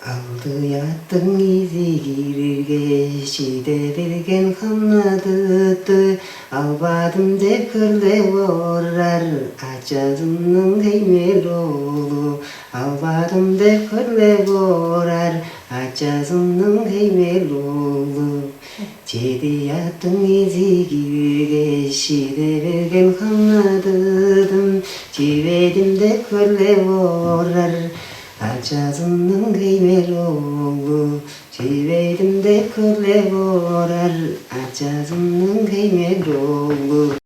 Aldı yattın izi girirge, şide bergen hamladıdı. Albadım dekırle vorar, açazımның keymel olu. Albadım dekırle vorar, açazımның keymel olu. Cedi yattın izi girirge, şide bergen hamladıdım. Civedim dekırle vorar, açazımның keymel olu. Civedim dekırle vorar, açazımның keymel olu.